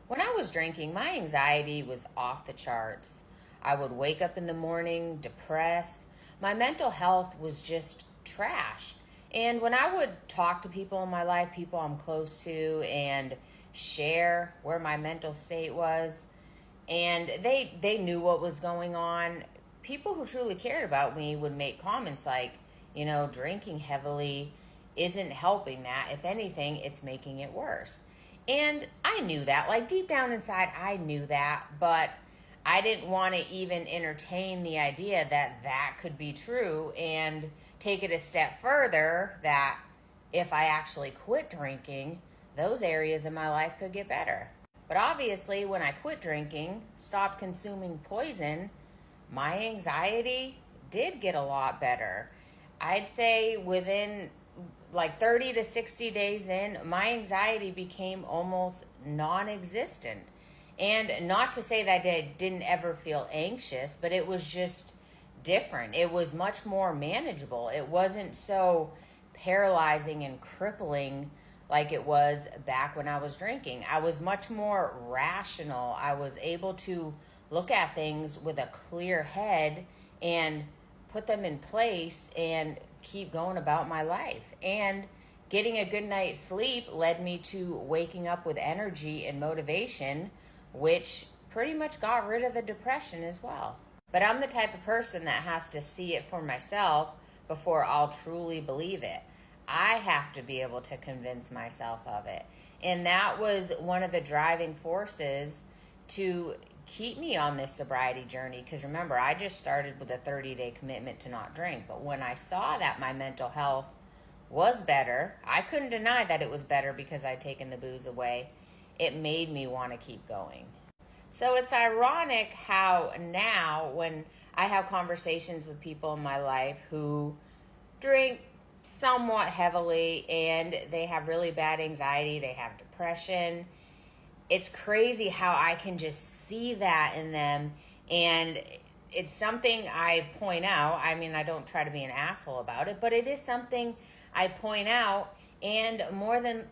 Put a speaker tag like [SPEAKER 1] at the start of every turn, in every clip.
[SPEAKER 1] When I was drinking, my anxiety was off the charts. I would wake up in the morning depressed. My mental health was just trash. And when I would talk to people in my life, people I'm close to, and share where my mental state was, and they knew what was going on, people who truly cared about me would make comments like, drinking heavily isn't helping that. If anything, it's making it worse. And I knew that, like deep down inside, I knew that, but I didn't want to even entertain the idea that that could be true and take it a step further that if I actually quit drinking, those areas in my life could get better. But obviously, when I quit drinking, stopped consuming poison, my anxiety did get a lot better. I'd say within like 30 to 60 days in, my anxiety became almost non existent. And not to say that I didn't ever feel anxious, but it was just different. It was much more manageable. It wasn't so paralyzing and crippling like it was back when I was drinking. I was much more rational. I was able to look at things with a clear head and put them in place and keep going about my life. And getting a good night's sleep led me to waking up with energy and motivation, which pretty much got rid of the depression as well. But I'm the type of person that has to see it for myself before I'll truly believe it. I have to be able to convince myself of it. And that was one of the driving forces to keep me on this sobriety journey. Because remember, I just started with a 30-day commitment to not drink. But when I saw that my mental health was better, I couldn't deny that it was better because I'd taken the booze away. It made me want to keep going. So it's ironic how now when I have conversations with people in my life who drink somewhat heavily and they have really bad anxiety, they have depression, it's crazy how I can just see that in them. And it's something I point out. I mean, I don't try to be an asshole about it, but it is something I point out. And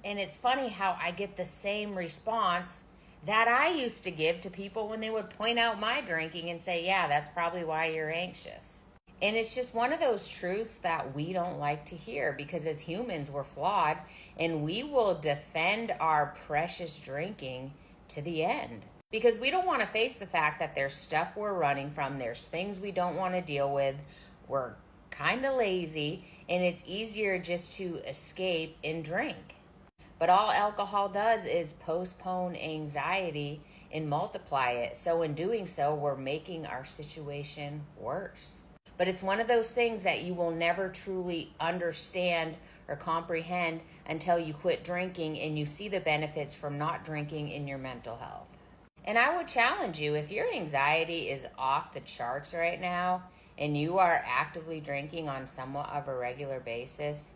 [SPEAKER 1] it's funny how I get the same response that I used to give to people when they would point out my drinking and say, yeah, that's probably why you're anxious. And it's just one of those truths that we don't like to hear because as humans, we're flawed and we will defend our precious drinking to the end because we don't want to face the fact that there's stuff we're running from, there's things we don't want to deal with, we're kind of lazy, and it's easier just to escape and drink. But all alcohol does is postpone anxiety and multiply it. So in doing so, we're making our situation worse. But it's one of those things that you will never truly understand or comprehend until you quit drinking and you see the benefits from not drinking in your mental health. And I would challenge you, if your anxiety is off the charts right now and you are actively drinking on somewhat of a regular basis,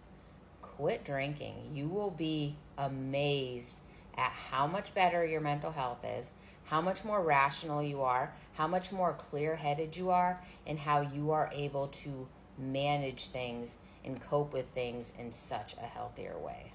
[SPEAKER 1] quit drinking. You will be amazed at how much better your mental health is, how much more rational you are, how much more clear-headed you are, and how you are able to manage things and cope with things in such a healthier way.